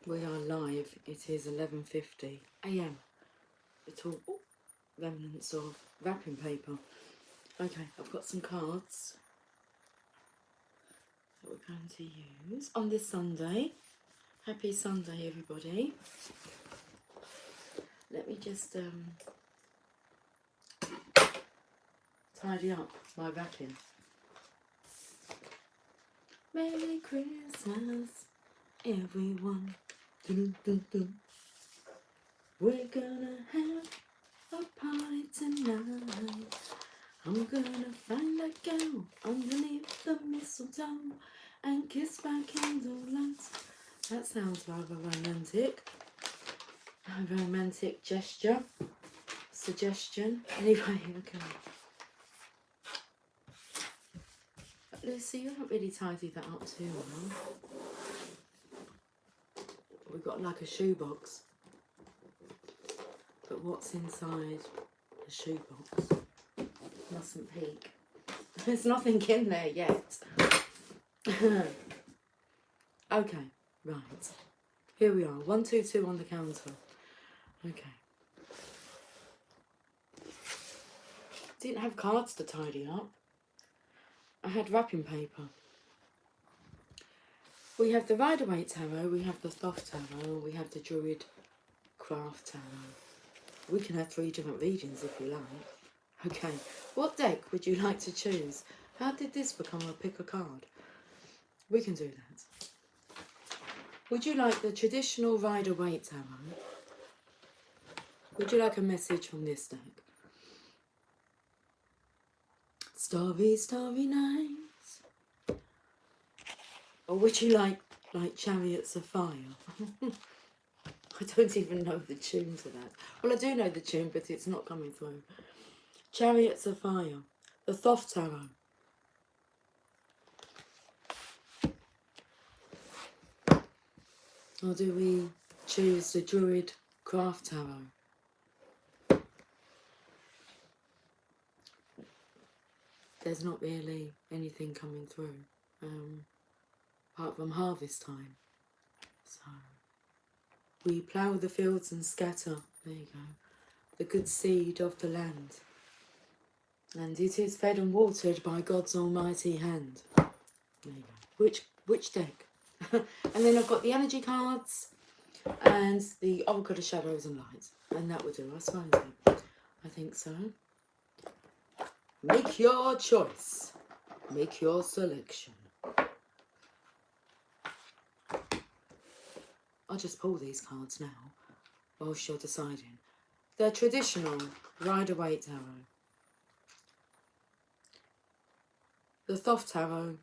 We are live. It is 11:50 a.m. Little remnants of wrapping paper. Okay, I've got some cards that we're going to use on this Sunday. Happy Sunday, everybody. Let me just tidy up my wrapping. Merry Christmas, everyone. Dun, dun, dun. We're gonna have a party tonight. I'm gonna find a girl underneath the mistletoe and kiss by candlelight. That sounds rather romantic. A romantic gesture. Suggestion. Anyway, okay. But Lucy, you haven't really tidied that up too well. We've got like a shoebox. But what's inside the shoebox? Mustn't peek. There's nothing in there yet. Okay, right. Here we are. 1, 2, 2 on the counter. Okay. Didn't have cards to tidy up. I had wrapping paper. We have the Rider-Waite Tarot, we have the Thoth Tarot, we have the Druid Craft Tarot. We can have 3 different readings if you like. Okay, what deck would you like to choose? How did this become a pick a card? We can do that. Would you like the traditional Rider-Waite Tarot? Would you like a message from this deck? Starry, starry nights. Or would you like Chariots of Fire? I don't even know the tune to that. Well, I do know the tune, but it's not coming through. Chariots of Fire. The Thoth Tarot. Or do we choose the Druid Craft Tarot? There's not really anything coming through, apart from harvest time. So, we plough the fields and scatter, there you go, the good seed of the land. And it is fed and watered by God's almighty hand. There you go. Which deck? And then I've got the energy cards and the Oracle of Shadows and Light. And that would do us, won't it? I think so. Make your choice. Make your selection. I'll just pull these cards now whilst you're deciding. The traditional Rider-Waite Tarot. The Thoth Tarot,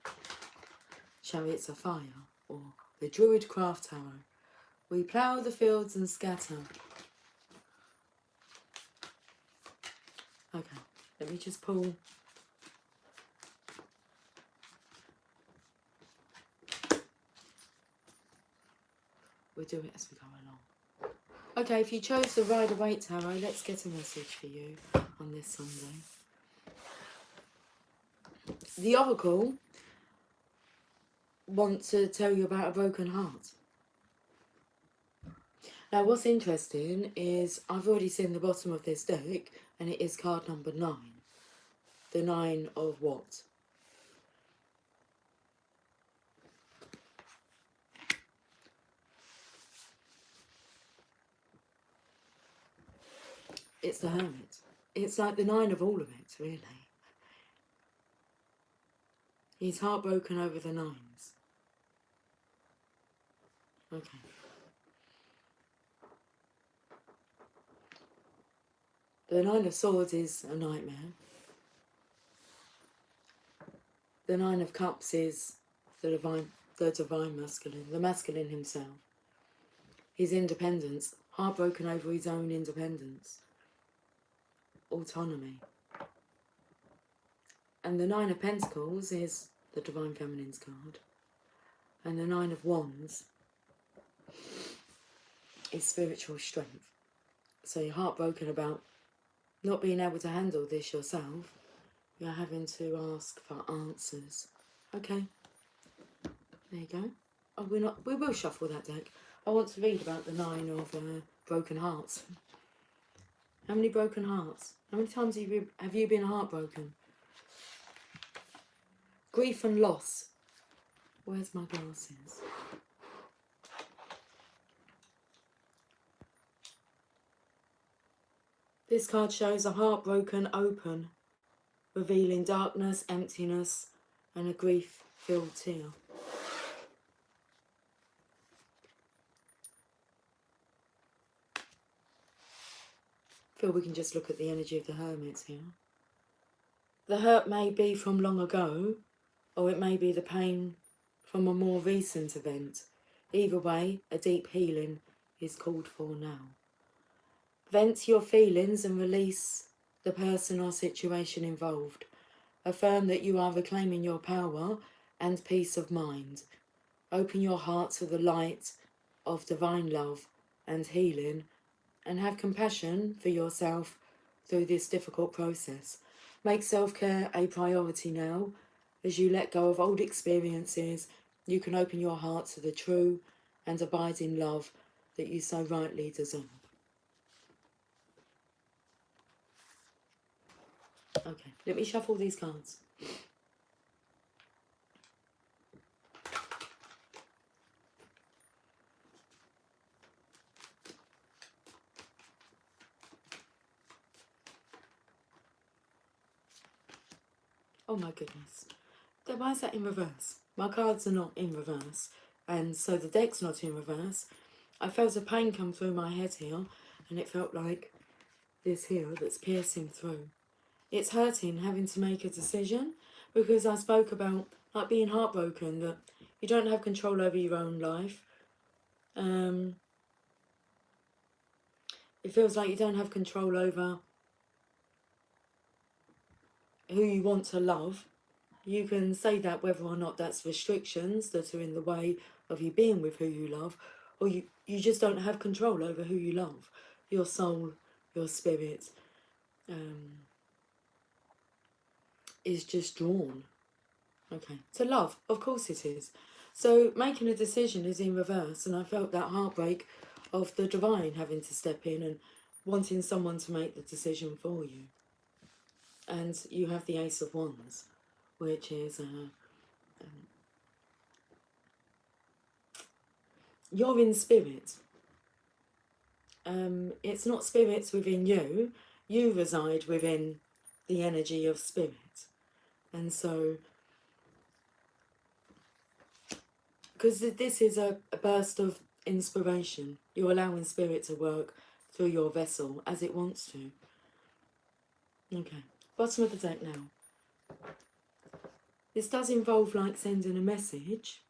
Chariots of Fire, or the Druid Craft Tarot. We plough the fields and scatter. Okay, let me just pull. We'll do it as we go along. Okay, if you chose the Rider-Waite Tarot, let's get a message for you on this Sunday. The Oracle want to tell you about a broken heart. Now, what's interesting is I've already seen the bottom of this deck, and it is card number 9. The 9 of what? It's the Hermit. It's like the 9 of all of it, really. He's heartbroken over the 9s. Okay. The 9 of Swords is a nightmare. The 9 of Cups is the divine masculine, the masculine himself. His independence, heartbroken over his own independence. Autonomy. And the 9 of Pentacles is the Divine Feminine's card. And the 9 of Wands is spiritual strength. So you're heartbroken about not being able to handle this yourself. You're having to ask for answers. Okay. There you go. Oh, we will shuffle that deck. I want to read about the 9 of broken hearts. How many broken hearts? How many times have you been heartbroken? Grief and loss. Where's my glasses? This card shows a heart broken open, revealing darkness, emptiness, and a grief-filled tear. I feel we can just look at the energy of the Hermits here. The hurt may be from long ago, or it may be the pain from a more recent event. Either way, a deep healing is called for now. Vent your feelings and release the person or situation involved. Affirm that you are reclaiming your power and peace of mind. Open your heart to the light of divine love and healing, and have compassion for yourself through this difficult process. Make self-care a priority now. As you let go of old experiences, you can open your heart to the true and abiding love that you so rightly deserve. Okay, let me shuffle these cards. Oh my goodness. Why is that in reverse? My cards are not in reverse, and so the deck's not in reverse. I felt a pain come through my head here, and it felt like this here that's piercing through. It's hurting having to make a decision, because I spoke about like being heartbroken, that you don't have control over your own life. It feels like you don't have control over who you want to love. You can say that whether or not that's restrictions that are in the way of you being with who you love, or you just don't have control over who you love. Your soul, your spirit is just drawn, okay, to love. Of course it is. So making a decision is in reverse, and I felt that heartbreak of the divine having to step in and wanting someone to make the decision for you. And you have the Ace of Wands, which is you're in spirit. It's not spirits within you. You reside within the energy of spirit. And so, because this is a burst of inspiration, you're allowing spirit to work through your vessel as it wants to. Okay, bottom of the deck now. This does involve like sending a message.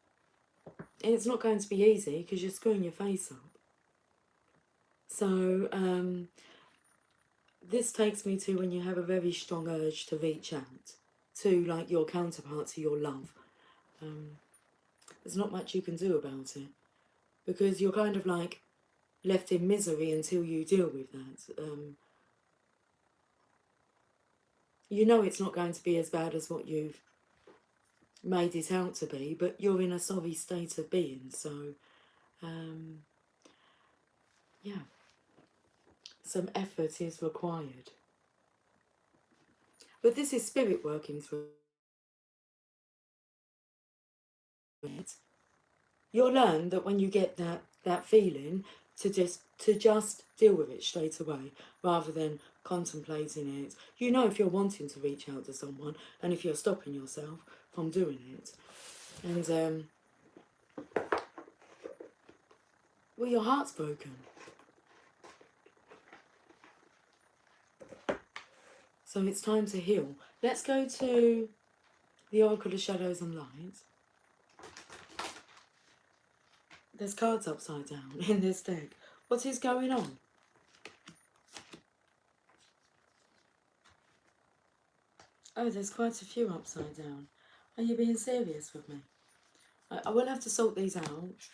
It's not going to be easy because you're screwing your face up. So this takes me to when you have a very strong urge to reach out to like your counterpart, to your love. There's not much you can do about it, because you're kind of like left in misery until you deal with that. You know it's not going to be as bad as what you've made it out to be, but you're in a sorry state of being. So yeah, some effort is required, but this is spirit working through it. You'll learn that when you get that feeling, to just deal with it straight away, rather than contemplating it. You know if you're wanting to reach out to someone, and if you're stopping yourself from doing it. And well, your heart's broken. So it's time to heal. Let's go to the Oracle of Shadows and Light. There's cards upside down in this deck. What is going on? Oh, there's quite a few upside down. Are you being serious with me? I will have to sort these out.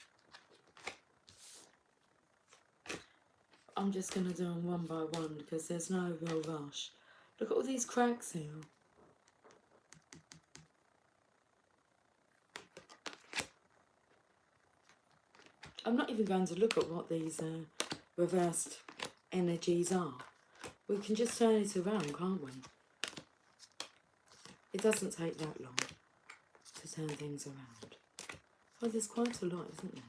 I'm just going to do them one by one because there's no real rush. Look at all these cracks here. I'm not even going to look at what these reversed energies are. We can just turn it around, can't we? It doesn't take that long to turn things around. Oh, there's quite a lot, isn't there?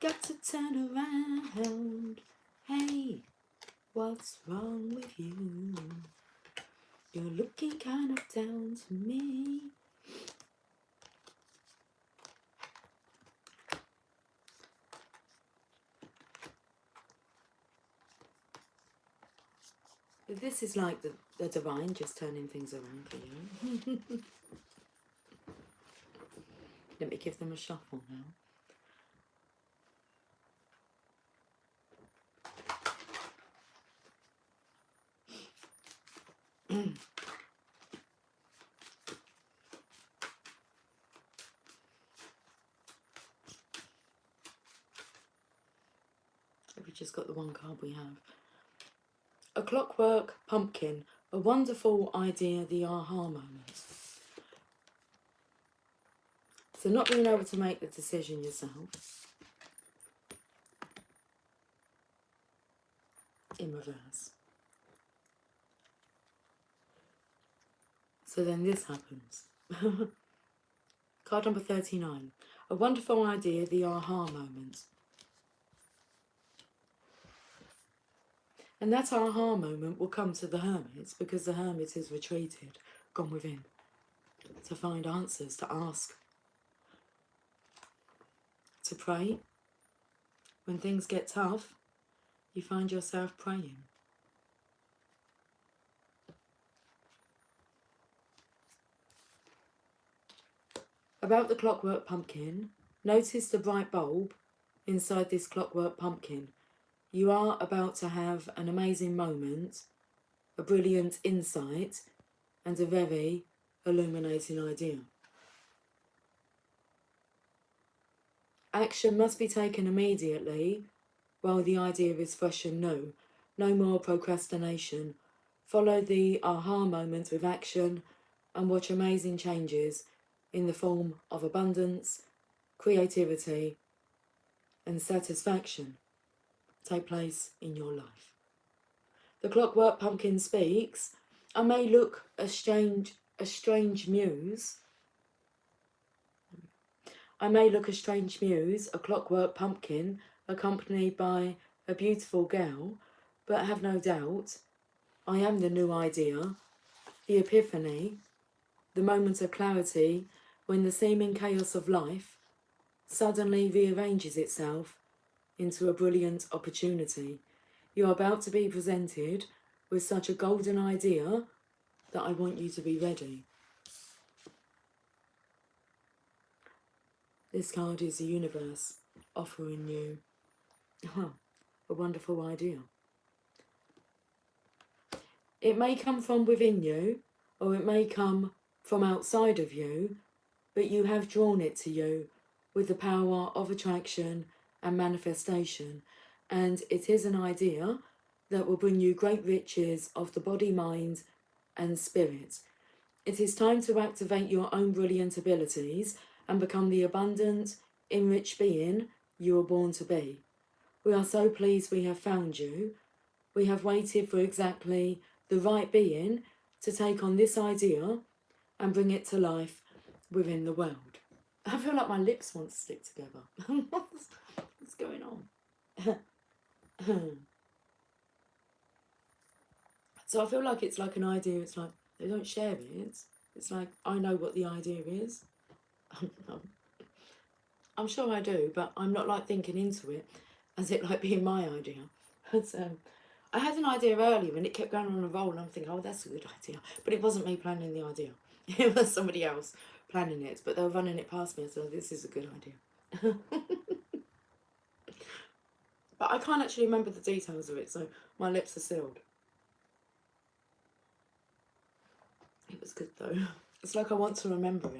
Got to turn around. Hey, what's wrong with you? You're looking kind of down to me. This is like the divine just turning things around for you. Let me give them a shuffle now. We've just got the one card we have. A clockwork pumpkin. A wonderful idea, the aha moment. So not being able to make the decision yourself. In reverse. So then this happens. Card number 39. A wonderful idea, the aha moment. And that aha moment will come to the hermit because the hermit is retreated, gone within, to find answers, to ask, to pray. When things get tough, you find yourself praying. About the clockwork pumpkin, notice the bright bulb inside this clockwork pumpkin. You are about to have an amazing moment, a brilliant insight, and a very illuminating idea. Action must be taken immediately while the idea is fresh and new. No more procrastination. Follow the aha moment with action and watch amazing changes in the form of abundance, creativity, and satisfaction take place in your life. The clockwork pumpkin speaks. I may look a strange muse. I may look a strange muse, a clockwork pumpkin, accompanied by a beautiful girl, but have no doubt I am the new idea, the epiphany, the moment of clarity when the seeming chaos of life suddenly rearranges itself into a brilliant opportunity. You are about to be presented with such a golden idea that I want you to be ready. This card is the universe offering you a wonderful idea. It may come from within you, or it may come from outside of you, but you have drawn it to you with the power of attraction and manifestation, and it is an idea that will bring you great riches of the body, mind, and spirit. It is time to activate your own brilliant abilities and become the abundant, enriched being you were born to be. We are so pleased we have found you. We have waited for exactly the right being to take on this idea and bring it to life within the world. I feel like my lips want to stick together. What's going on? So I feel like it's like an idea. It's like they don't share it. It's like I know what the idea is. I'm sure I do, but I'm not like thinking into it as it like being my idea. So I had an idea earlier and it kept going on a roll and I'm thinking, oh, that's a good idea. But it wasn't me planning the idea. It was somebody else planning it, but they were running it past me, so this is a good idea. But I can't actually remember the details of it, so my lips are sealed. It was good though. It's like I want to remember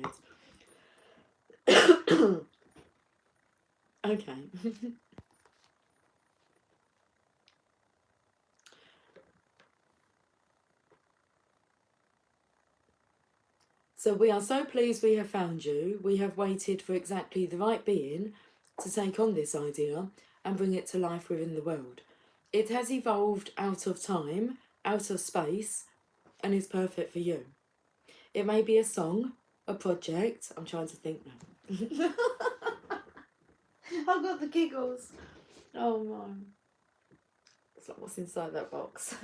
it. Okay. So we are so pleased we have found you. We have waited for exactly the right being to take on this idea and bring it to life within the world. It has evolved out of time, out of space, and is perfect for you. It may be a song, a project. I'm trying to think now. I've got the giggles. Oh my. It's like, what's inside that box?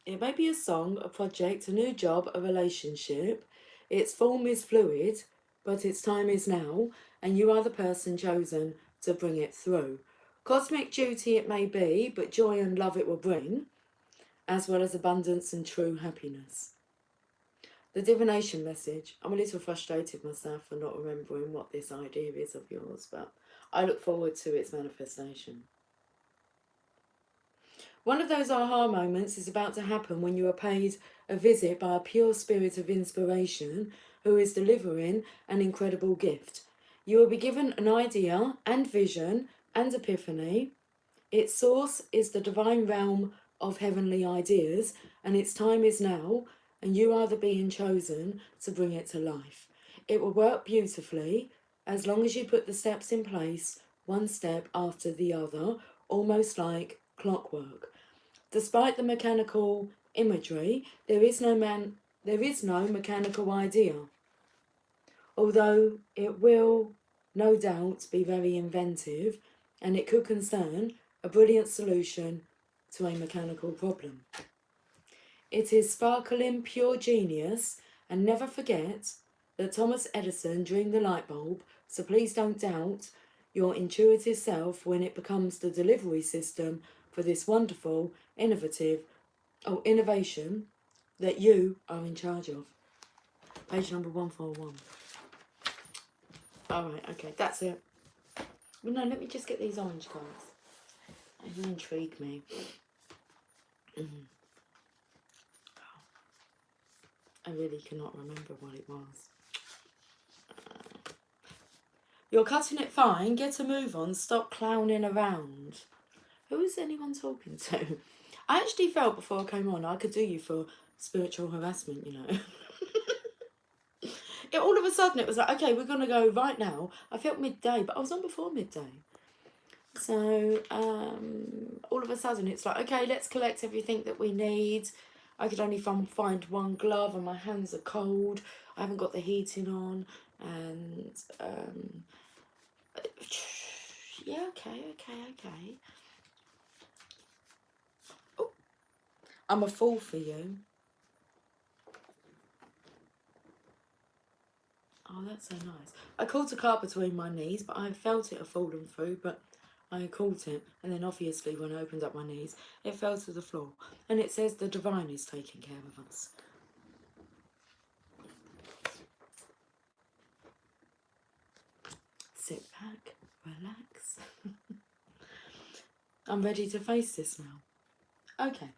It may be a song, a project, a new job, a relationship. Its form is fluid, but its time is now, and you are the person chosen to bring it through. Cosmic duty it may be, but joy and love it will bring, as well as abundance and true happiness. The divination message. I'm a little frustrated myself for not remembering what this idea is of yours, but I look forward to its manifestation. One of those aha moments is about to happen when you are paid a visit by a pure spirit of inspiration who is delivering an incredible gift. You will be given an idea and vision and epiphany. Its source is the divine realm of heavenly ideas, and its time is now, and you are the being chosen to bring it to life. It will work beautifully as long as you put the steps in place, one step after the other, almost like clockwork. Despite the mechanical imagery, there is no mechanical idea, although it will no doubt be very inventive, and it could concern a brilliant solution to a mechanical problem. It is sparkling pure genius, and never forget that Thomas Edison dreamed the light bulb, so please don't doubt your intuitive self when it becomes the delivery system for this wonderful, innovation that you are in charge of. Page number 141. Alright, okay, that's it. Well, no, let me just get these orange cards. They intrigue me. I really cannot remember what it was. You're cutting it fine. Get a move on. Stop clowning around. Who is anyone talking to? I actually felt before I came on I could do you for spiritual harassment, you know. All of a sudden it was like, okay, we're going to go right now. I felt midday, but I was on before midday. So all of a sudden it's like, okay, let's collect everything that we need. I could only find one glove and my hands are cold. I haven't got the heating on. And yeah, okay. Oh, I'm a fool for you. Oh, that's so nice. I caught a card between my knees, but I felt it have fallen through, but I caught it. And then obviously when I opened up my knees, it fell to the floor. And it says the divine is taking care of us. Sit back, relax. I'm ready to face this now. Okay.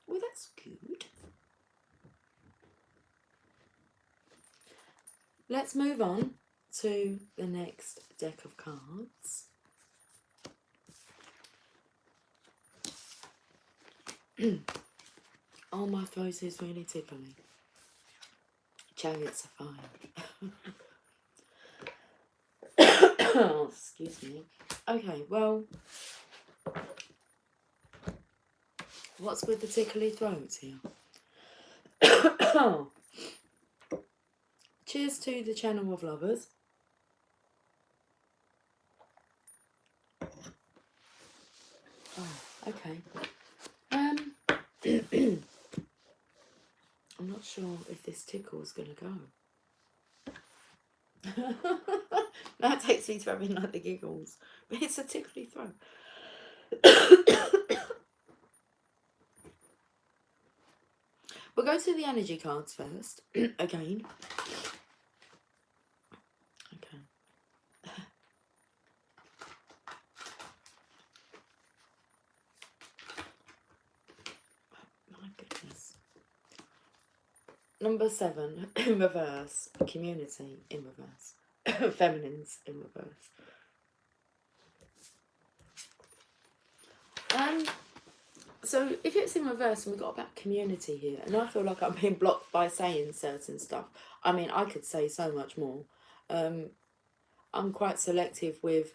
Well, that's good. Let's move on to the next deck of cards. Oh, my throat is really tickling. Chariots are fine. Oh, excuse me. Okay, well, what's with the tickly throats here? Cheers to the Channel of Lovers. Oh, okay. I'm not sure if this tickle's gonna go. That takes me to having like the giggles. But it's a tickly throat. We'll go to the energy cards first. Again. Okay. My goodness. Number 7 in reverse. Community in reverse. Feminines in reverse. So if it's in reverse and we've got about community here, and I feel like I'm being blocked by saying certain stuff. I mean, I could say so much more. I'm quite selective with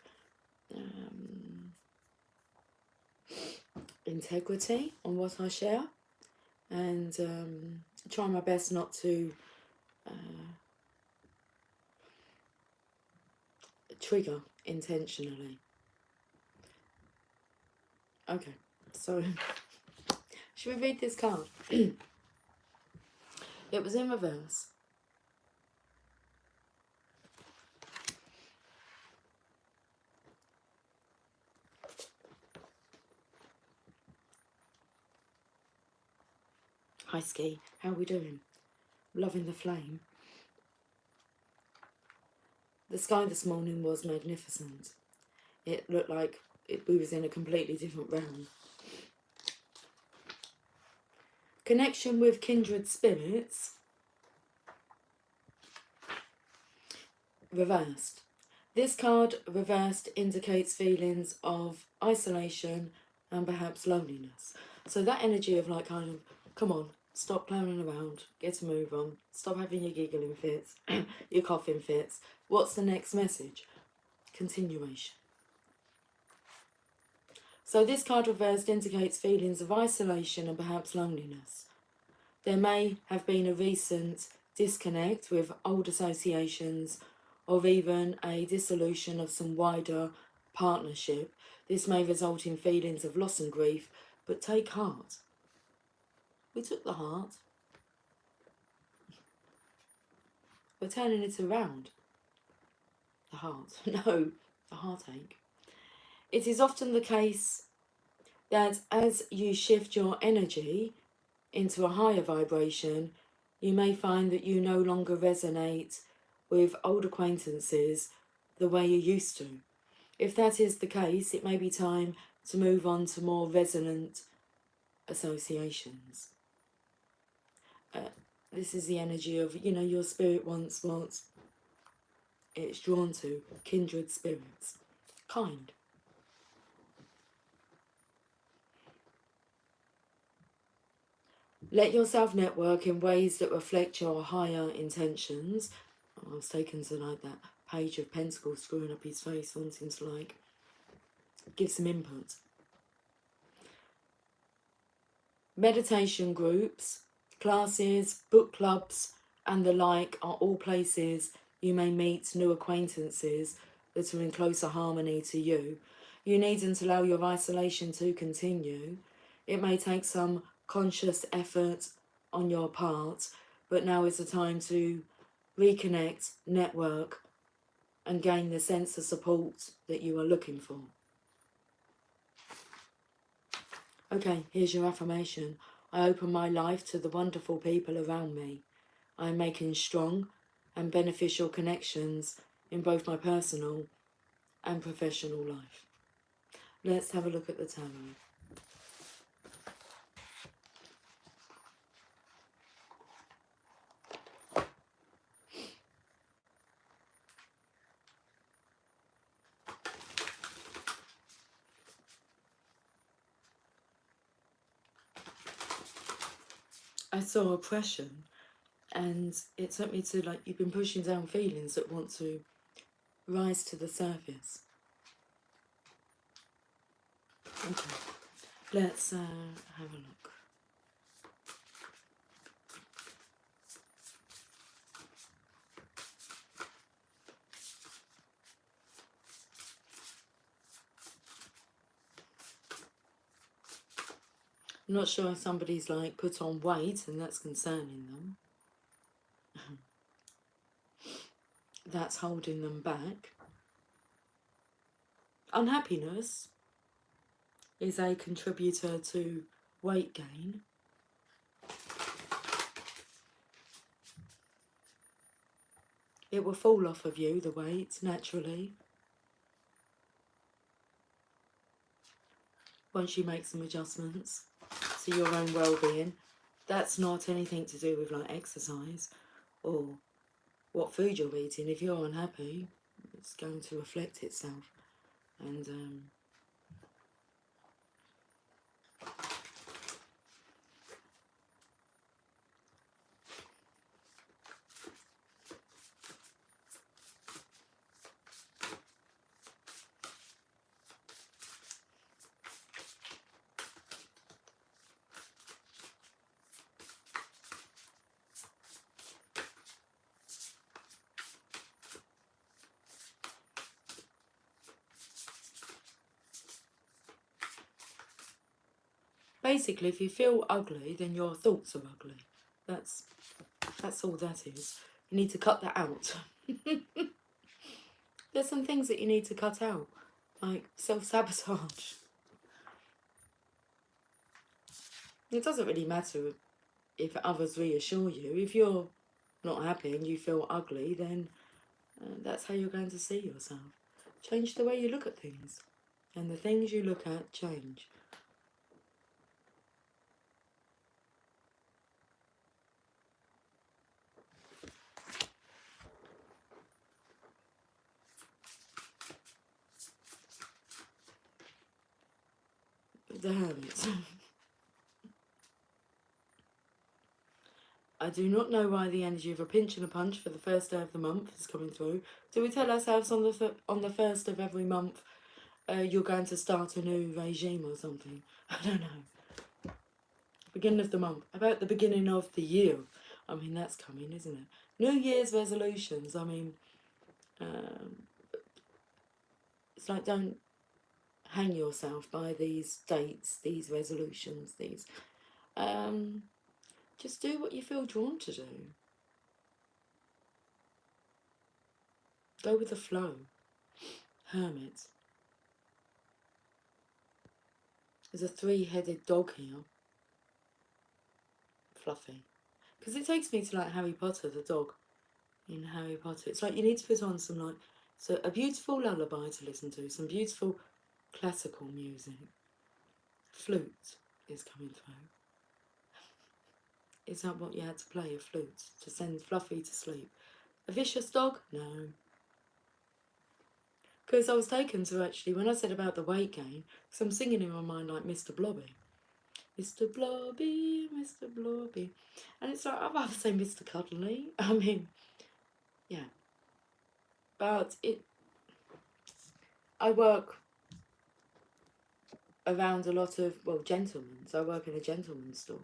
integrity on what I share, and try my best not to trigger intentionally. Okay, so should we read this card? It was in reverse. Hi Ski, how are we doing? Loving the flame. The sky this morning was magnificent. It looked like we was in a completely different realm. Connection with kindred spirits. Reversed. This card reversed indicates feelings of isolation and perhaps loneliness. So that energy of like kind of, come on, stop clowning around, get a move on, stop having your giggling fits, your coughing fits. What's the next message? Continuation. So this card reversed indicates feelings of isolation and perhaps loneliness. There may have been a recent disconnect with old associations or even a dissolution of some wider partnership. This may result in feelings of loss and grief, but take heart. We took the heart. We're turning it around. The heart. No, the heartache. It is often the case that as you shift your energy into a higher vibration, you may find that you no longer resonate with old acquaintances the way you used to. If that is the case, it may be time to move on to more resonant associations. This is the energy of, your spirit wants what it's drawn to, kindred spirits. Kind. Let yourself network in ways that reflect your higher intentions. I was taken to like that Page of Pentacles screwing up his face, wanting to like give some input. Meditation groups, classes, book clubs and the like are all places you may meet new acquaintances that are in closer harmony to you. You needn't allow your isolation to continue. It may take some conscious effort on your part, but now is the time to reconnect, network, and gain the sense of support that you are looking for. Okay, here's your affirmation. I open my life to the wonderful people around me. I am making strong and beneficial connections in both my personal and professional life. Let's have a look at the tarot. I saw oppression, and it took me to like, you've been pushing down feelings that want to rise to the surface. Okay, let's have a look. I'm not sure if somebody's like put on weight and that's concerning them. That's holding them back. Unhappiness is a contributor to weight gain. It will fall off of you, the weight, naturally, once you make some adjustments to your own well-being. That's not anything to do with like exercise or what food you're eating. If you're unhappy, it's going to reflect itself. And basically, if you feel ugly, then your thoughts are ugly. That's all that is. You need to cut that out. There's some things that you need to cut out, like self-sabotage. It doesn't really matter if others reassure you. If you're not happy and you feel ugly, then that's how you're going to see yourself. Change the way you look at things, and the things you look at change. The Hermit. I do not know why the energy of a pinch and a punch for the first day of the month is coming through. Do we tell ourselves on the first of every month you're going to start a new regime or something? I don't know. Beginning of the month. About the beginning of the year. I mean, that's coming, isn't it? New Year's resolutions. I mean, it's like, don't hang yourself by these dates, these resolutions, these... just do what you feel drawn to do. Go with the flow. Hermit. There's a 3-headed dog here. Fluffy. Because it takes me to like Harry Potter, the dog in Harry Potter. It's like you need to put on some like... So a beautiful lullaby to listen to. Some beautiful classical music. Flute is coming through. Is that what you had to play? A flute to send Fluffy to sleep? A vicious dog? No. Because I was taken to actually, when I said about the weight gain, because I'm singing in my mind like Mr. Blobby. Mr. Blobby, Mr. Blobby. And it's like, I'd rather say Mr. Cuddly. I mean, yeah. But I work around a lot of, well, gentlemen. So I work in a gentleman's store.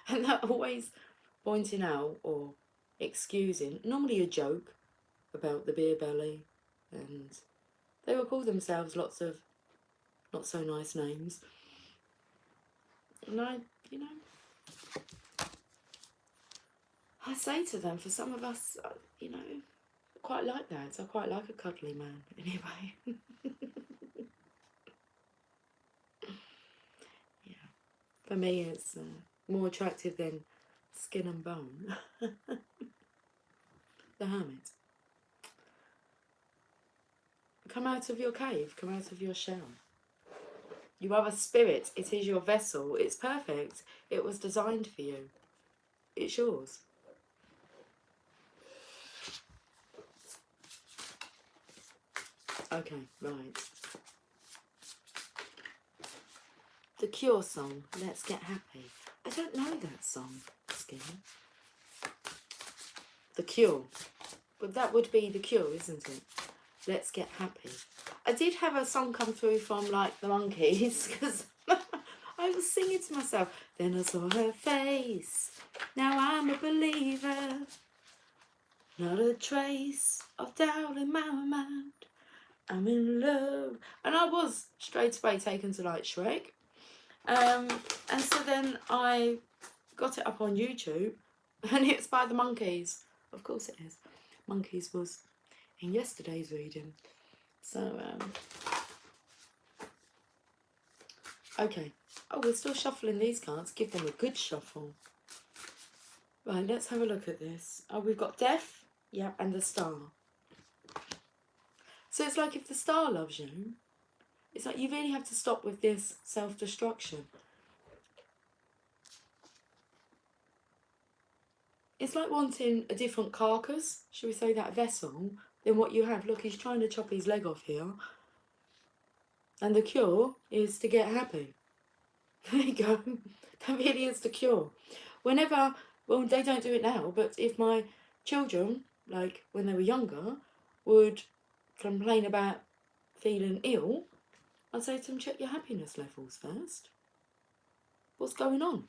And they're always pointing out or excusing, normally a joke about the beer belly. And they will call themselves lots of not so nice names. And I, you know, I say to them, for some of us, you know, I quite like that. I quite like a cuddly man, anyway. Yeah. For me, it's more attractive than skin and bone. The Hermit. Come out of your cave. Come out of your shell. You are a spirit. It is your vessel. It's perfect. It was designed for you. It's yours. Okay, right. The Cure song, Let's Get Happy. I don't know that song, Skin. The Cure. But that would be The Cure, isn't it? Let's Get Happy. I did have a song come through from, like, the Monkees, because I was singing to myself. Then I saw her face. Now I'm a believer. Not a trace of doubt in my mind. I'm in love. And I was straight away taken to, like, Shrek. And so then I got it up on YouTube, and it's by the Monkees. Of course it is. Monkees was in yesterday's reading. So, okay. Oh, we're still shuffling these cards. Give them a good shuffle. Right, let's have a look at this. Oh, we've got Death, yeah, and the Star. So it's like if the Star loves you, it's like you really have to stop with this self-destruction. It's like wanting a different carcass, shall we say that, vessel, than what you have. Look, he's trying to chop his leg off here. And the cure is to get happy. There you go. That really is the cure. Whenever, well, they don't do it now, but if my children, like when they were younger, would complain about feeling ill, I'd say to them, check your happiness levels first. What's going on?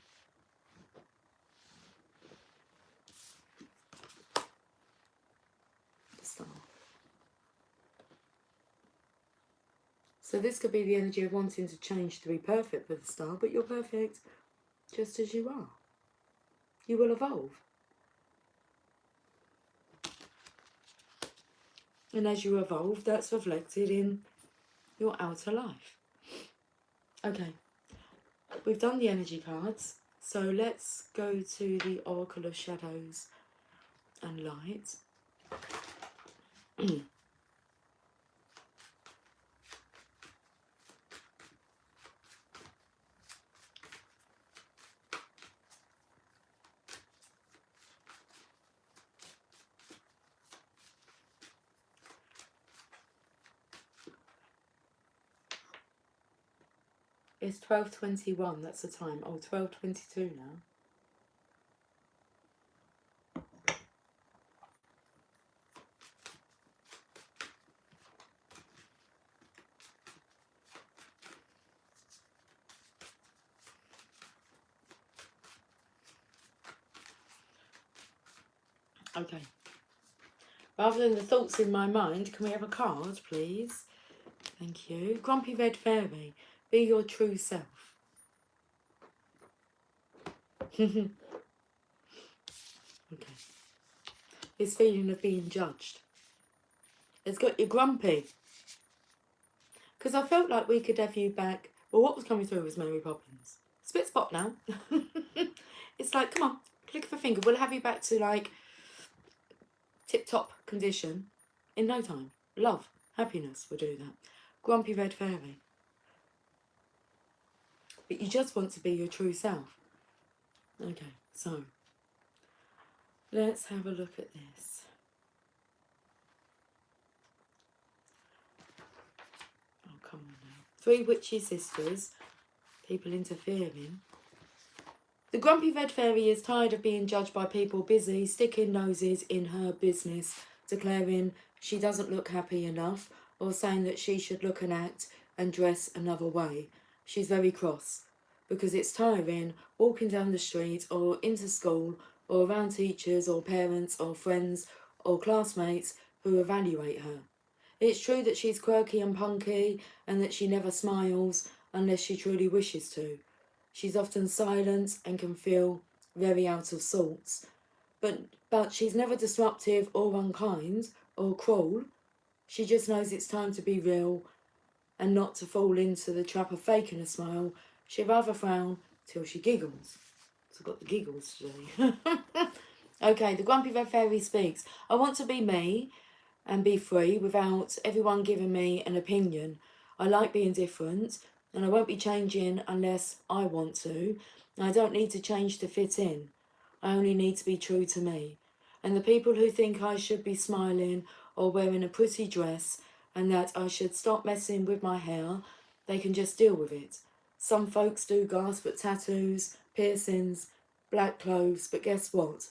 So this could be the energy of wanting to change to be perfect for the star, but you're perfect just as you are. You will evolve. And as you evolve, that's reflected in your outer life. Okay, we've done the energy cards. So let's go to the Oracle of Shadows and Light. It's 12:21, that's the time. Oh, 12:22 now. Okay. Rather than the thoughts in my mind, can we have a card, please? Thank you. Grumpy Red Fairy, be your true self. Okay. This feeling of being judged. It's got you grumpy. Because I felt like we could have you back. Well, what was coming through was Mary Poppins. Spit spot now. It's like, come on, click of a finger. We'll have you back to like tip-top condition in no time. Love, happiness will do that. Grumpy Red Fairy. But you just want to be your true self. Okay, so let's have a look at this. Oh, come on now. 3 witchy sisters, people interfering. The Grumpy Red Fairy is tired of being judged by people busy sticking noses in her business, declaring she doesn't look happy enough, or saying that she should look and act and dress another way. She's very cross, because it's tiring walking down the street or into school or around teachers or parents or friends or classmates who evaluate her. It's true that she's quirky and punky and that she never smiles unless she truly wishes to. She's often silent and can feel very out of sorts. But she's never disruptive or unkind or cruel. She just knows it's time to be real and not to fall into the trap of faking a smile. She'd rather frown till she giggles. So I've got the giggles today. Okay, the Grumpy Red Fairy speaks. I want to be me and be free without everyone giving me an opinion. I like being different, and I won't be changing unless I want to. I don't need to change to fit in. I only need to be true to me. And the people who think I should be smiling or wearing a pretty dress and that I should stop messing with my hair, they can just deal with it. Some folks do gasp at tattoos, piercings, black clothes, but guess what?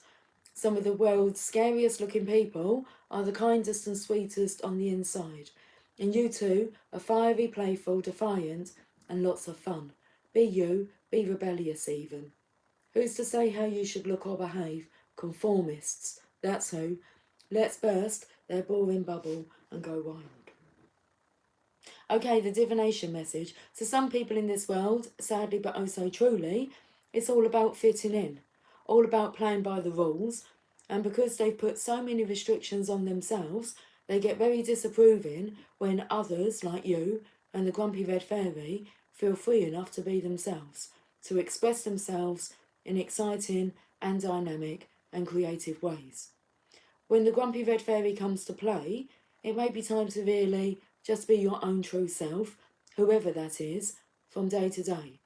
Some of the world's scariest looking people are the kindest and sweetest on the inside. And you too are fiery, playful, defiant, and lots of fun. Be you, be rebellious even. Who's to say how you should look or behave? Conformists, that's who. Let's burst their boring bubble and go wild. Okay, the divination message. To some people in this world, sadly but oh so truly, it's all about fitting in. All about playing by the rules, and because they've put so many restrictions on themselves, they get very disapproving when others, like you and the Grumpy Red Fairy, feel free enough to be themselves, to express themselves in exciting and dynamic and creative ways. When the Grumpy Red Fairy comes to play, it may be time to really just be your own true self, whoever that is, from day to day.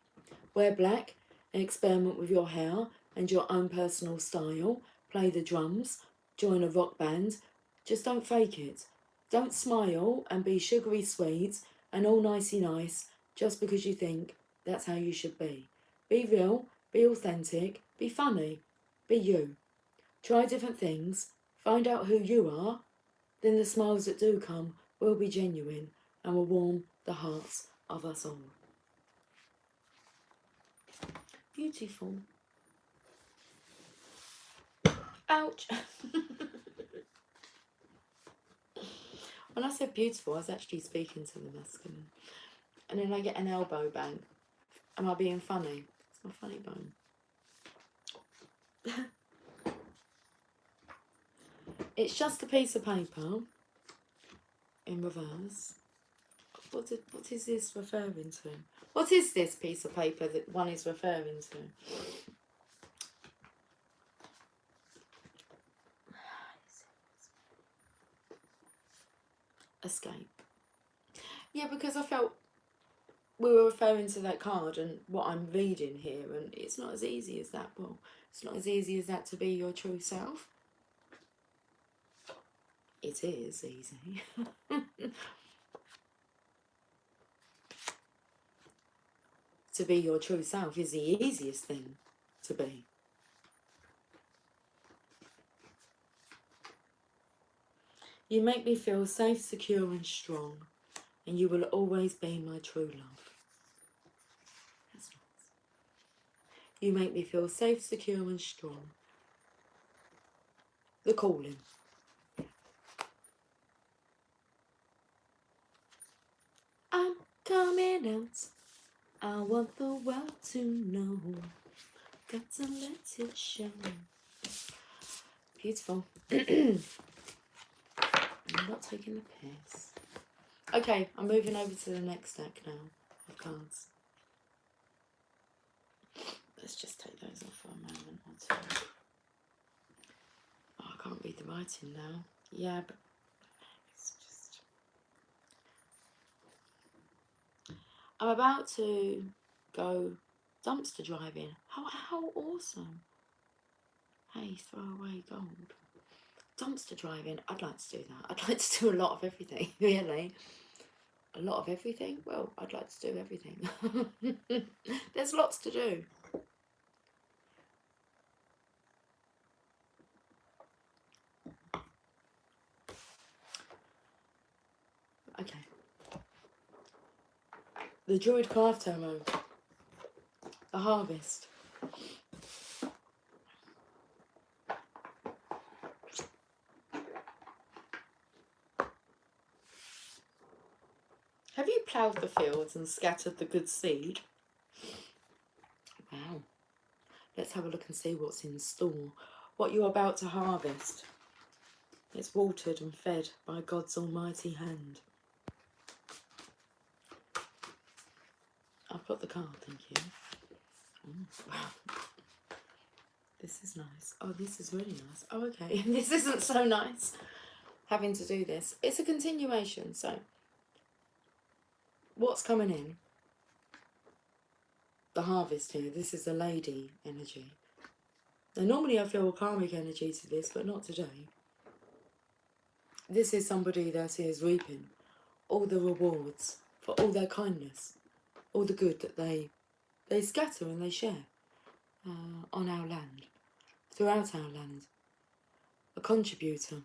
Wear black, experiment with your hair and your own personal style, play the drums, join a rock band. Just don't fake it. Don't smile and be sugary sweet and all nicey nice just because you think that's how you should be. Be real, be authentic, be funny, be you. Try different things, find out who you are, then the smiles that do come will be genuine and will warm the hearts of us all. Beautiful. Ouch. When I said beautiful, I was actually speaking to the masculine. And then I get an elbow bang. Am I being funny? It's my funny bone. It's just a piece of paper in reverse. What is this referring to? What is this piece of paper that one is referring to? Escape. Yeah, because I felt we were referring to that card and what I'm reading here, and it's not as easy as that. Well, it's not as easy as that to be your true self. It is easy. To be your true self is the easiest thing to be. You make me feel safe, secure and strong, and you will always be my true love. That's nice. You make me feel safe, secure and strong. The calling. I'm coming out. I want the world to know. Got to let it show. Beautiful. I'm not taking the piss. Okay, I'm moving over to the next deck now of cards. Let's just take those off for a moment or two. Oh, I can't read the writing now. Yeah, but it's just... I'm about to go dumpster driving. How awesome. Hey, throw away gold. Dumpster driving. I'd like to do that. I'd like to do a lot of everything, really. A lot of everything? Well, I'd like to do everything. There's lots to do. Okay. The Druid Craft Tarot. The Harvest. Have you ploughed the fields and scattered the good seed? Wow. Let's have a look and see what's in store. What you're about to harvest. It's watered and fed by God's almighty hand. I've got the card, thank you. Oh, wow. This is nice. Oh, this is really nice. Oh, okay. This isn't so nice, having to do this. It's a continuation, so... What's coming in? The harvest here. This is the lady energy. Now, normally I feel karmic energy to this, but not today. This is somebody that is reaping all the rewards for all their kindness, all the good that they scatter and they share on our land, throughout our land. A contributor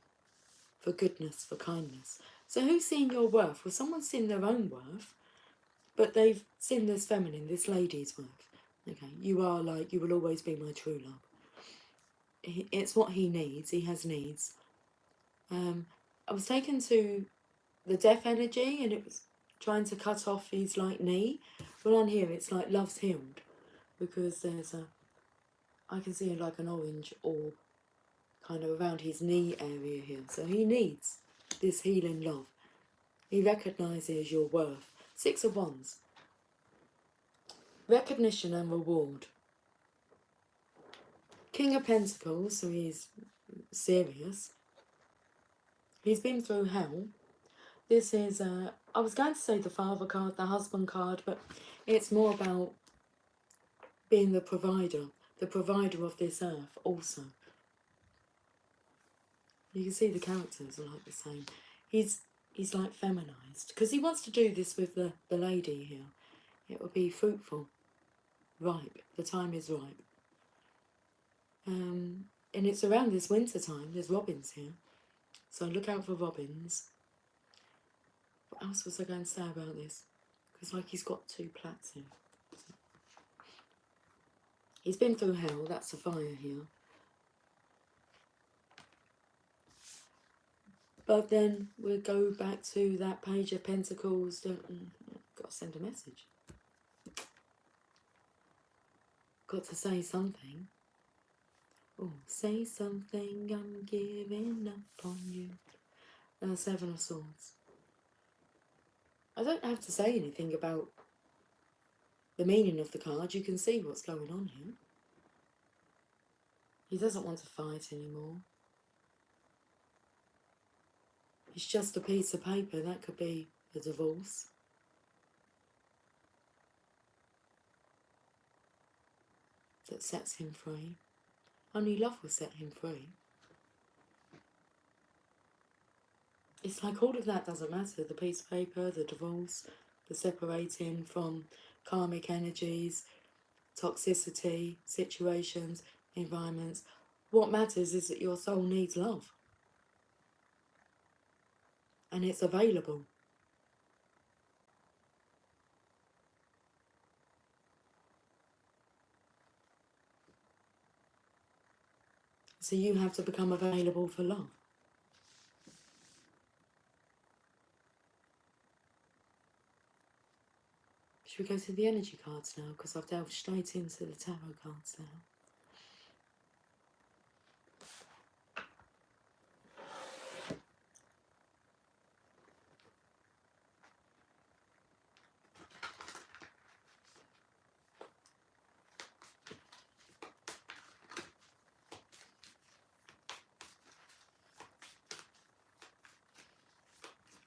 for goodness, for kindness. So who's seen your worth? Well, someone's seen their own worth, but they've seen this feminine, this lady's worth. Okay, you are like, you will always be my true love. It's what he needs. He has needs. I was taken to the death energy, and it was trying to cut off his like knee. Well, on here it's like love's healed, because there's a, I can see like an orange orb kind of around his knee area here. So he needs this healing love. He recognises your worth. 6 of Wands. Recognition and reward. King of Pentacles, so he's serious. He's been through hell. This is, I was going to say the father card, the husband card, but it's more about being the provider of this earth also. You can see the characters are like the same. He's like feminized, because he wants to do this with the lady here. It will be fruitful, ripe. The time is ripe. And it's around this winter time. There's robins here, so look out for robins. What else was I going to say about this? Because like he's got 2 plats here. He's been through hell. That's the fire here. But then we'll go back to that page of Pentacles. Got to send a message. Got to say something. Oh, say something, I'm giving up on you. Seven of Swords. I don't have to say anything about the meaning of the card. You can see what's going on here. He doesn't want to fight anymore. It's just a piece of paper. That could be a divorce. That sets him free. Only love will set him free. It's like all of that doesn't matter. The piece of paper, the divorce, the separating from karmic energies, toxicity, situations, environments. What matters is that your soul needs love. And it's available. So you have to become available for love. Should we go to the energy cards now? Because I've delved straight into the tarot cards now.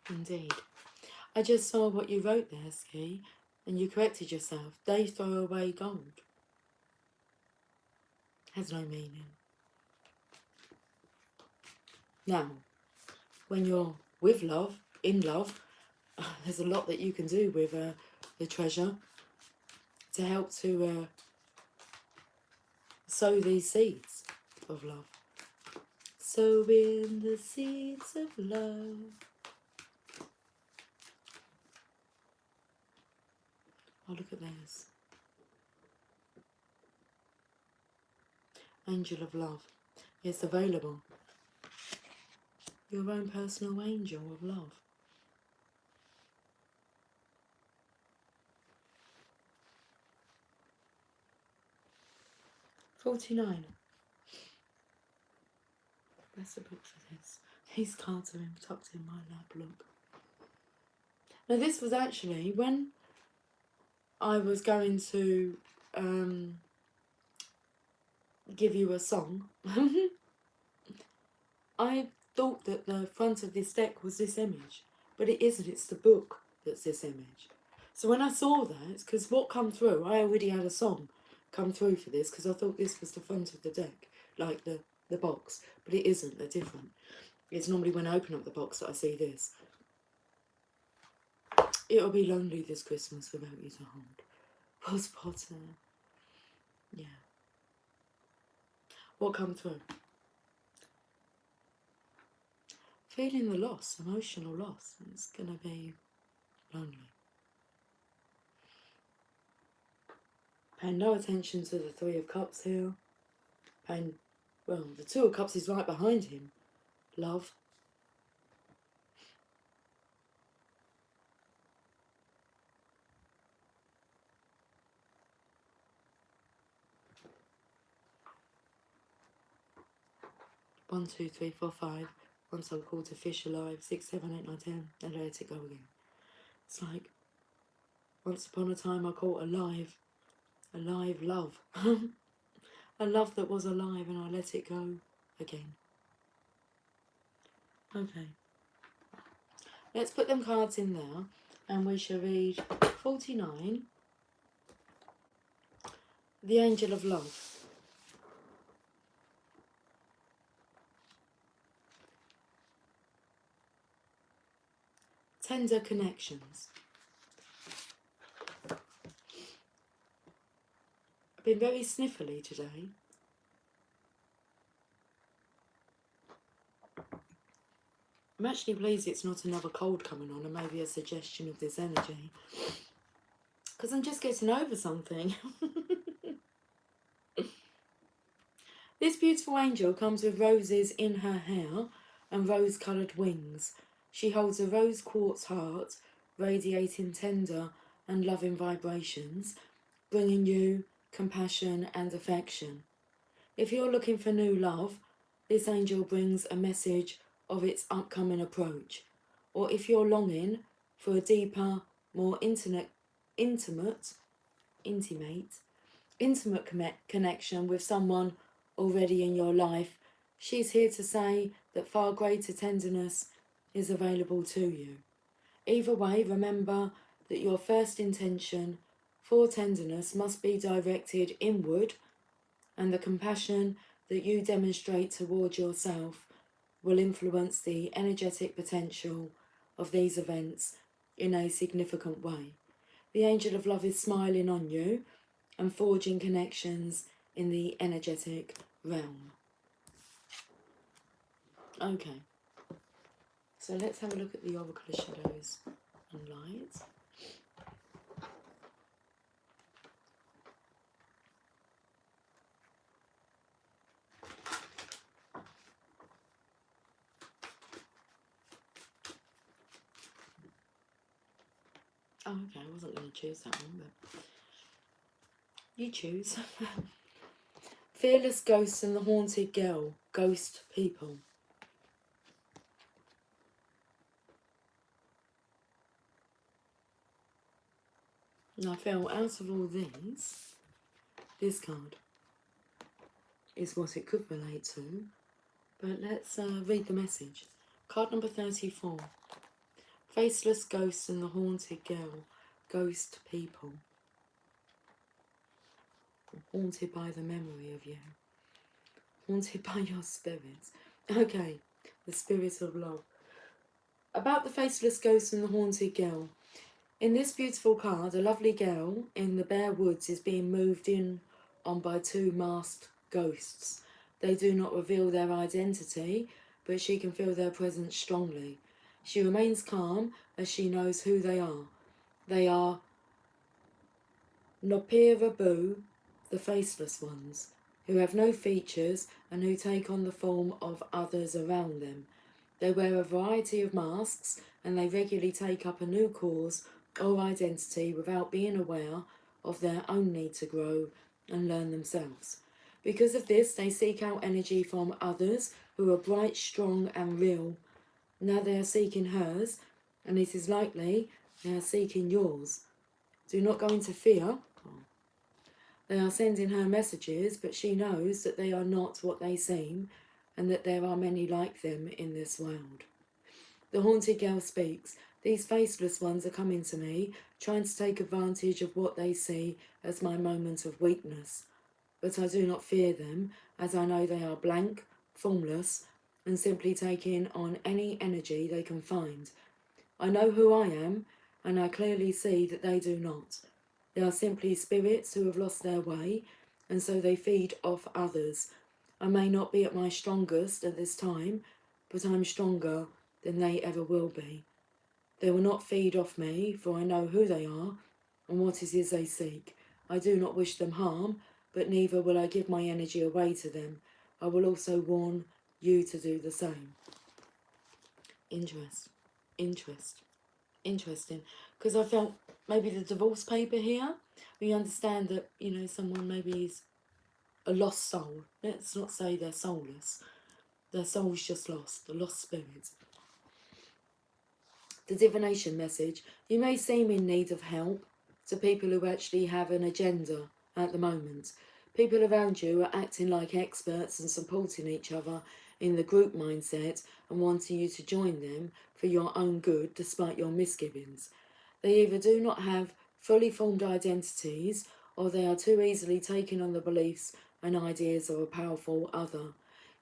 Indeed. I just saw what you wrote there, Ski, and you corrected yourself. They throw away gold. Has no meaning. Now, when you're with love, in love, there's a lot that you can do with the treasure to help to sow these seeds of love. Sow in the seeds of love. Oh, look at this. Angel of love. It's available. Your own personal angel of love. $49. That's a book for this. These cards are tucked in my lap, look. Now this was actually when I was going to give you a song. I thought that the front of this deck was this image, but it isn't. It's the book that's this image. So when I saw that, because what come through, I already had a song come through for this, because I thought this was the front of the deck, like the box, but it isn't. They're different. It's normally when I open up the box that I see this. It'll be lonely this Christmas without you to hold. Ross Potter. Yeah. What come through? Feeling the loss, emotional loss. It's going to be lonely. Paying no attention to the Three of Cups here. Paying, well, the Two of Cups is right behind him. Love. One, two, three, four, five. Once I'm called a fish alive. 6, 7, 8, 9, 10. And I let it go again. It's like, once upon a time I caught alive love. A love that was alive and I let it go again. Okay. Let's put them cards in there and we shall read 49. The Angel of Love. Tender connections. I've been very sniffly today. I'm actually pleased it's not another cold coming on and maybe a suggestion of this energy. Because I'm just getting over something. This beautiful angel comes with roses in her hair and rose-coloured wings. She holds a rose quartz heart, radiating tender and loving vibrations, bringing you compassion and affection. If you're looking for new love, this angel brings a message of its upcoming approach. Or if you're longing for a deeper, more intimate connection with someone already in your life, she's here to say that far greater tenderness is available to you. Either way, remember that your first intention for tenderness must be directed inward, and the compassion that you demonstrate toward yourself will influence the energetic potential of these events in a significant way. The angel of love is smiling on you and forging connections in the energetic realm. Okay, so let's have a look at the Oracle of Shadows and Light. Oh, okay, I wasn't going to choose that one, but you choose. Fearless Ghosts and the Haunted Girl, Ghost People. Now I feel out of all these, this card is what it could relate to, but let's read the message. Card number 34. Faceless Ghosts and the Haunted Girl, Ghost People. Haunted by the memory of you. Haunted by your spirits. Okay, the spirit of love. About the Faceless Ghost and the Haunted Girl. In this beautiful card, a lovely girl in the bare woods is being moved in on by two masked ghosts. They do not reveal their identity, but she can feel their presence strongly. She remains calm as she knows who they are. They are Nopirabu, the Faceless Ones, who have no features and who take on the form of others around them. They wear a variety of masks and they regularly take up a new cause or identity without being aware of their own need to grow and learn themselves. Because of this, they seek out energy from others who are bright, strong and real. Now they are seeking hers, and it is likely they are seeking yours. Do not go into fear. They are sending her messages, but she knows that they are not what they seem, and that there are many like them in this world. The Haunted Girl speaks. These faceless ones are coming to me, trying to take advantage of what they see as my moment of weakness. But I do not fear them, as I know they are blank, formless, and simply taking on any energy they can find. I know who I am, and I clearly see that they do not. They are simply spirits who have lost their way, and so they feed off others. I may not be at my strongest at this time, but I'm stronger than they ever will be. They will not feed off me, for I know who they are and what it is they seek. I do not wish them harm, but neither will I give my energy away to them. I will also warn you to do the same. Interesting. Because I felt maybe the divorce paper here, we understand that, you know, someone maybe is a lost soul. Let's not say they're soulless. Their soul's just lost, a lost spirit. The divination message. You may seem in need of help to people who actually have an agenda at the moment. People around you are acting like experts and supporting each other in the group mindset and wanting you to join them for your own good despite your misgivings. They either do not have fully formed identities or they are too easily taken on the beliefs and ideas of a powerful other.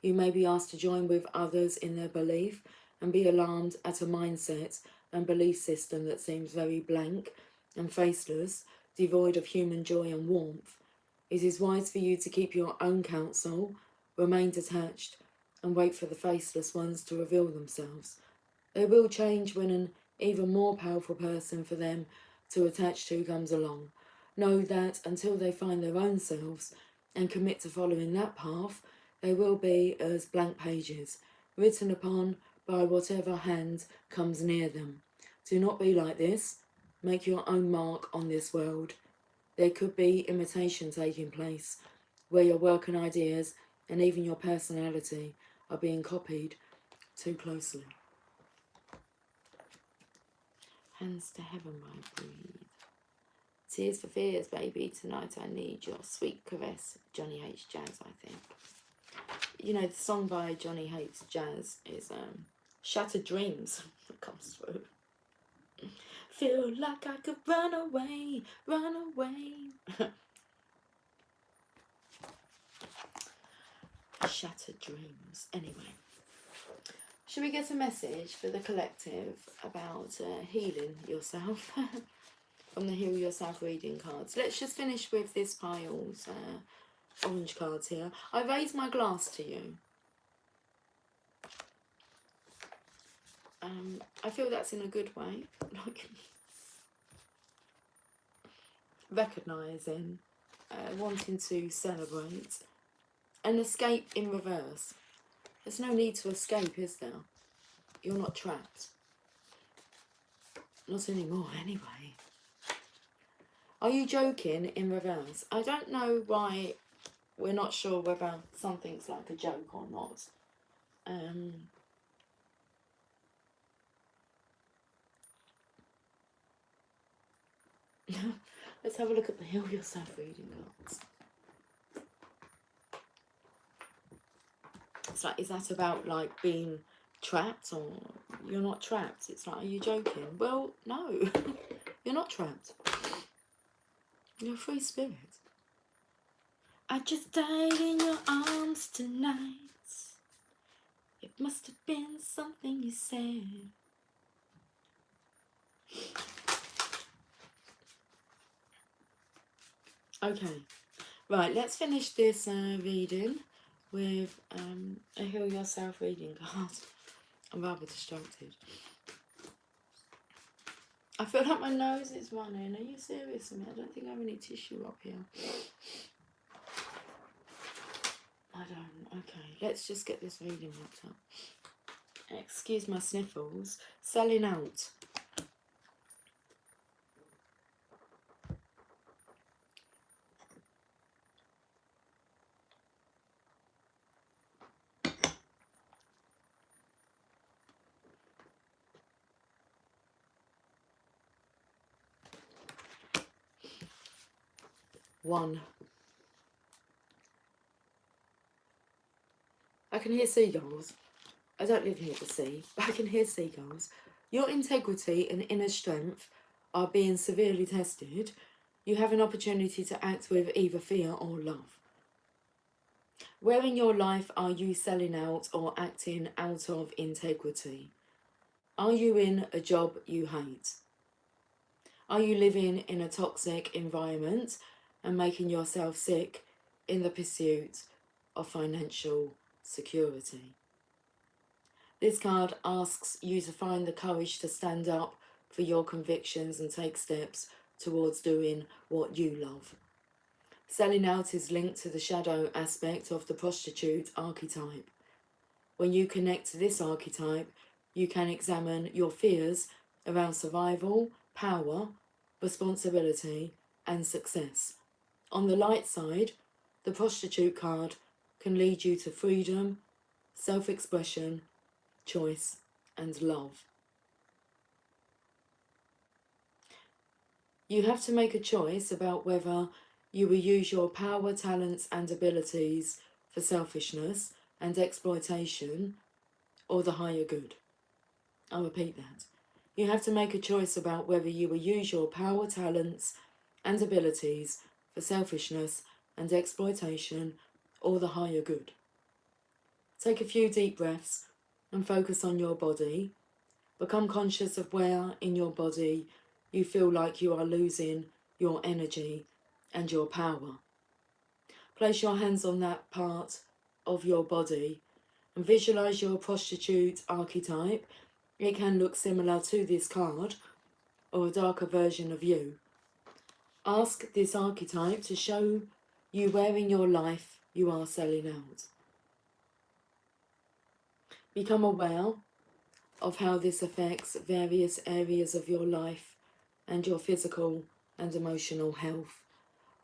You may be asked to join with others in their belief and be alarmed at a mindset and belief system that seems very blank and faceless, devoid of human joy and warmth. It is wise for you to keep your own counsel, remain detached, and wait for the faceless ones to reveal themselves. They will change when an even more powerful person for them to attach to comes along. Know that until they find their own selves and commit to following that path, they will be as blank pages. written upon by whatever hand comes near them. Do not be like this. Make your own mark on this world. There could be imitation taking place, where your work and ideas, and even your personality, are being copied too closely. Hands to heaven, I breathe. Tears for Fears, baby. Tonight I need your sweet caress. Johnny Hates Jazz, I think. You know, the song by Johnny Hates Jazz is Shattered Dreams that comes through. Feel like I could run away, run away. Shattered Dreams. Anyway, should we get a message for the collective about healing yourself from the Heal Yourself reading cards? Let's just finish with this pile's orange cards here. I raise my glass to you. I feel that's in a good way, like recognising, wanting to celebrate, and escape in reverse. There's no need to escape, is there? You're not trapped. Not anymore, anyway. Are you joking in reverse? I don't know why we're not sure whether something's like a joke or not. Let's have a look at the Heal Yourself reading cards. It's like, is that about like being trapped, or you're not trapped? It's like, are you joking? Well, no, you're not trapped. You're a free spirit. I just died in your arms tonight. It must have been something you said. Okay, right, let's finish this reading with a Heal Yourself reading card. I'm rather distracted. I feel like my nose is running. Are you serious with me? I don't think I have any tissue up here. I don't. Okay, let's just get this reading wrapped up. Excuse my sniffles. Selling out. One. I can hear seagulls. I don't live near the sea, but I can hear seagulls. Your integrity and inner strength are being severely tested. You have an opportunity to act with either fear or love. Where in your life are you selling out or acting out of integrity? Are you in a job you hate? Are you living in a toxic environment and making yourself sick in the pursuit of financial security? This card asks you to find the courage to stand up for your convictions and take steps towards doing what you love. Selling out is linked to the shadow aspect of the prostitute archetype. When you connect to this archetype, you can examine your fears around survival, power, responsibility, and success. On the light side, the prostitute card can lead you to freedom, self-expression, choice, and love. You have to make a choice about whether you will use your power, talents, and abilities for selfishness and exploitation or the higher good. I'll repeat that. You have to make a choice about whether you will use your power, talents, and abilities for selfishness and exploitation or the higher good. Take a few deep breaths and focus on your body. Become conscious of where in your body you feel like you are losing your energy and your power. Place your hands on that part of your body and visualize your prostitute archetype. It can look similar to this card or a darker version of you. Ask this archetype to show you where in your life you are selling out. Become aware of how this affects various areas of your life and your physical and emotional health.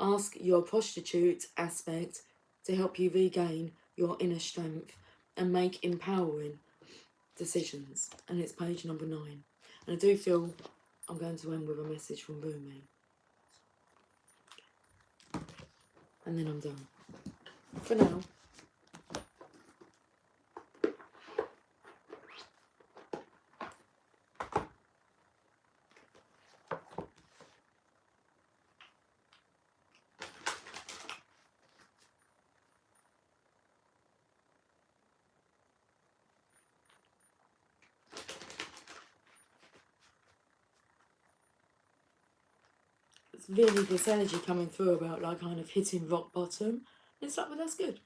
Ask your prostitute aspect to help you regain your inner strength and make empowering decisions. And it's page number 9. And I do feel I'm going to end with a message from Rumi. And then I'm done. For now. It's really this energy coming through about like kind of hitting rock bottom. It's like, well, that's good.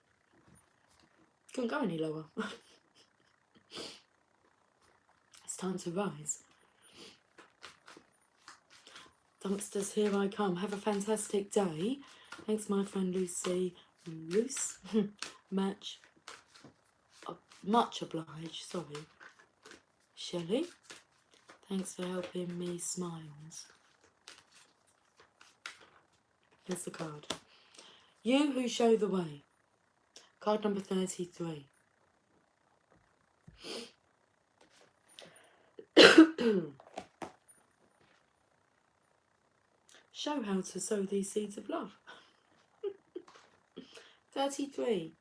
Couldn't go any lower. It's time to rise. Dumpsters, here I come. Have a fantastic day. Thanks, my friend Lucy. Much obliged, sorry. Shelley, thanks for helping me smiles. Here's the card. You who show the way. Card number 33. Show how to sow these seeds of love. 33.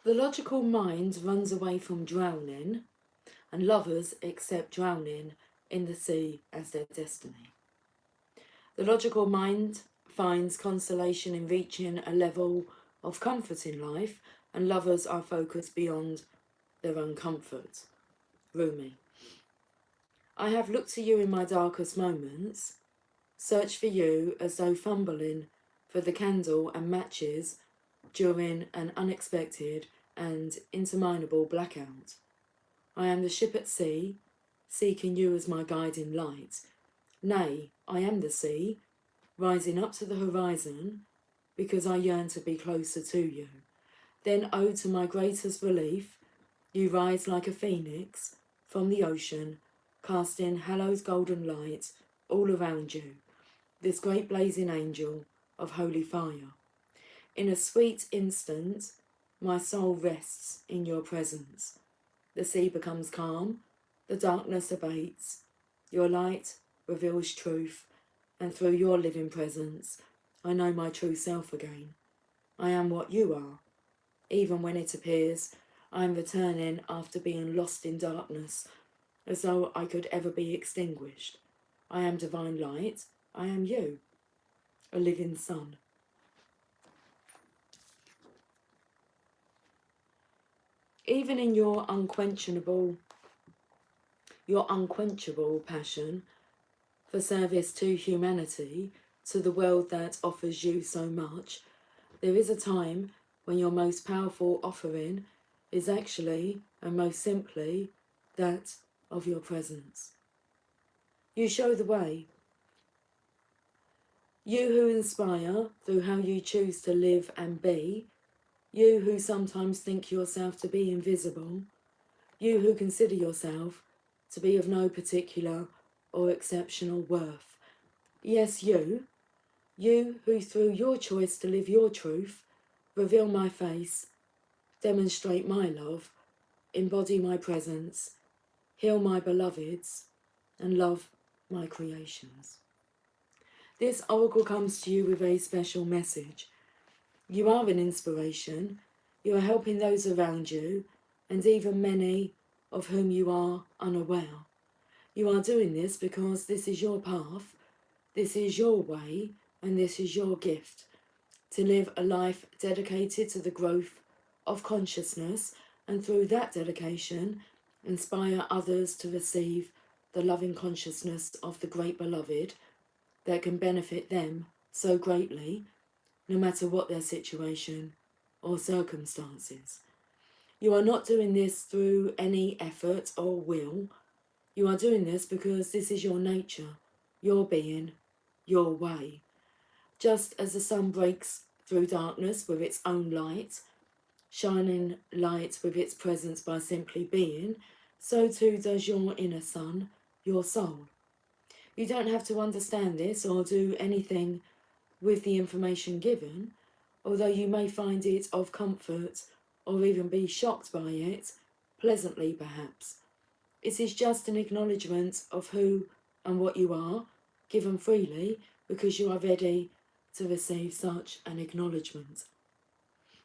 The logical mind runs away from drowning, and lovers accept drowning in the sea as their destiny. The logical mind finds consolation in reaching a level of comfort in life, and lovers are focused beyond their own comfort. Rumi. I have looked to you in my darkest moments, searched for you as though fumbling for the candle and matches during an unexpected and interminable blackout. I am the ship at sea, seeking you as my guiding light. Nay, I am the sea, rising up to the horizon, because I yearn to be closer to you. Then, oh, to my greatest relief, you rise like a phoenix from the ocean, casting hallow's golden light all around you, this great blazing angel of holy fire. In a sweet instant, my soul rests in your presence. The sea becomes calm, the darkness abates, your light reveals truth, and through your living presence, I know my true self again. I am what you are. Even when it appears I am returning after being lost in darkness, as though I could ever be extinguished. I am divine light. I am you, a living sun. Even in your unquenchable passion for service to humanity, to the world that offers you so much, there is a time when your most powerful offering is actually, and most simply, that of your presence. You show the way. You who inspire through how you choose to live and be, you who sometimes think yourself to be invisible, you who consider yourself to be of no particular or exceptional worth. Yes, you who through your choice to live your truth, reveal my face, demonstrate my love, embody my presence, heal my beloveds, and love my creations. This oracle comes to you with a special message. You are an inspiration. You are helping those around you, and even many of whom you are unaware. You are doing this because this is your path, this is your way, and this is your gift. To live a life dedicated to the growth of consciousness, and through that dedication, inspire others to receive the loving consciousness of the great beloved that can benefit them so greatly, no matter what their situation or circumstances. You are not doing this through any effort or will. You are doing this because this is your nature, your being, your way. Just as the sun breaks through darkness with its own light, shining light with its presence by simply being, so too does your inner sun, your soul. You don't have to understand this or do anything with the information given, although you may find it of comfort or even be shocked by it, pleasantly perhaps. It is just an acknowledgement of who and what you are, given freely because you are ready to receive such an acknowledgement.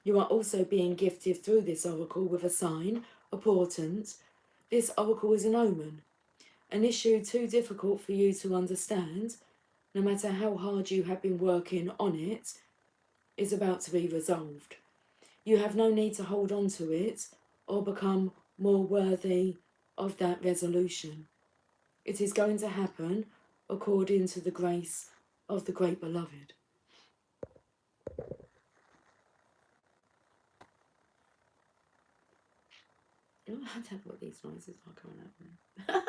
You are also being gifted through this oracle with a sign, a portent. This oracle is an omen, an issue too difficult for you to understand, no matter how hard you have been working on it, is about to be resolved. You have no need to hold on to it or become more worthy of that resolution. It is going to happen according to the grace of the Great Beloved. I don't know what these noises are coming out from.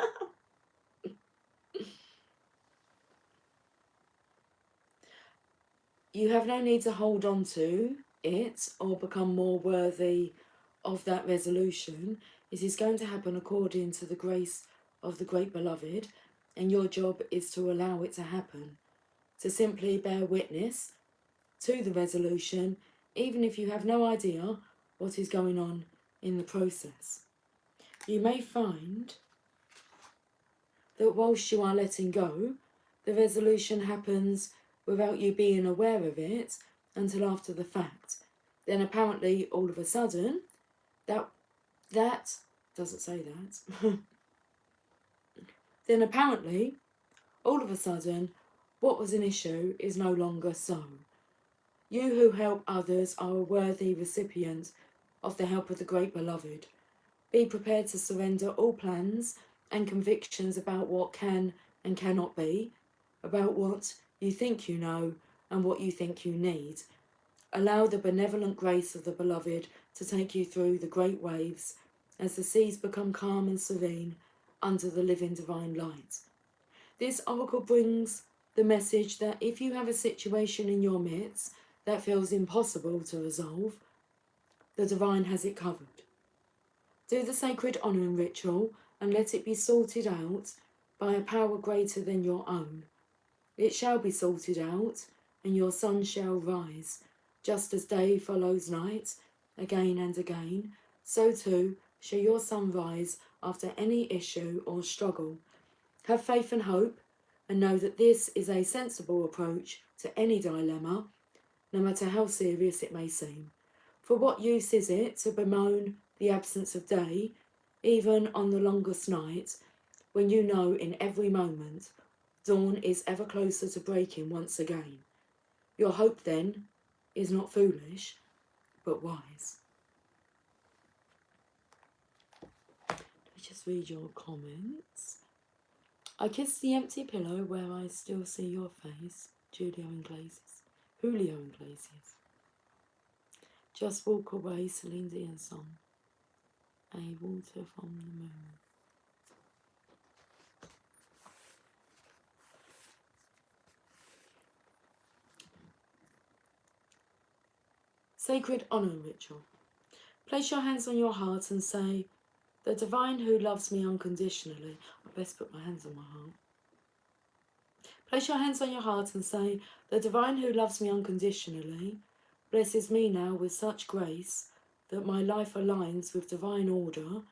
You have no need to hold on to it or become more worthy of that resolution. It is going to happen according to the grace of the Great Beloved, and your job is to allow it to happen, to simply bear witness to the resolution, even if you have no idea what is going on in the process. You may find that whilst you are letting go, the resolution happens without you being aware of it until after the fact. Then apparently all of a sudden, that doesn't say that. Then apparently, all of a sudden, what was an issue is no longer so. You who help others are a worthy recipient of the help of the Great Beloved. Be prepared to surrender all plans and convictions about what can and cannot be, about what you think you know and what you think you need. Allow the benevolent grace of the Beloved to take you through the great waves as the seas become calm and serene under the living divine light. This oracle brings the message that if you have a situation in your midst that feels impossible to resolve, the divine has it covered. Do the sacred honouring ritual and let it be sorted out by a power greater than your own. It shall be sorted out, and your sun shall rise. Just as day follows night, again and again, so too shall your sun rise after any issue or struggle. Have faith and hope, and know that this is a sensible approach to any dilemma, no matter how serious it may seem. For what use is it to bemoan the absence of day, even on the longest night, when you know in every moment dawn is ever closer to breaking once again? Your hope, then, is not foolish, but wise. Let me just read your comments. I kiss the empty pillow where I still see your face, Julio Iglesias. Julio Iglesias. Just walk away, Celine Dion song. A water from the moon. Sacred honour ritual. Place your hands on your heart and say, the divine who loves me unconditionally. I best put my hands on my heart. Place your hands on your heart and say, the divine who loves me unconditionally blesses me now with such grace that my life aligns with divine order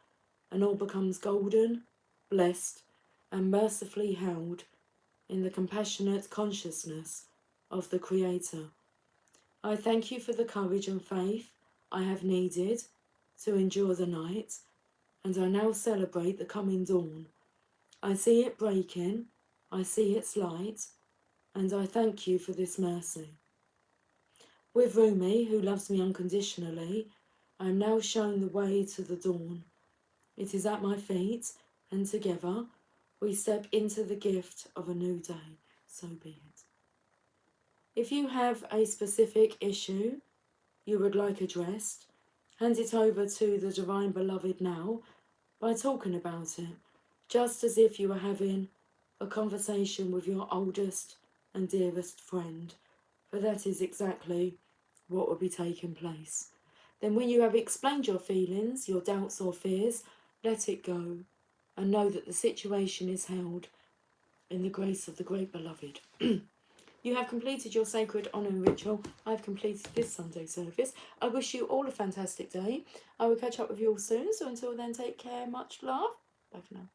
and all becomes golden, blessed, and mercifully held in the compassionate consciousness of the Creator. I thank you for the courage and faith I have needed to endure the night, and I now celebrate the coming dawn. I see it breaking, I see its light, and I thank you for this mercy. With Rumi, who loves me unconditionally, I am now shown the way to the dawn. It is at my feet, and together we step into the gift of a new day. So be it. If you have a specific issue you would like addressed, hand it over to the Divine Beloved now by talking about it. just as if you were having a conversation with your oldest and dearest friend, for that is exactly what will be taking place. Then when you have explained your feelings, your doubts or fears, let it go and know that the situation is held in the grace of the great beloved. You have completed your sacred honour and ritual. I've completed this Sunday service. I wish you all a fantastic day. I will catch up with you all soon. So until then, take care. Much love. Bye for now.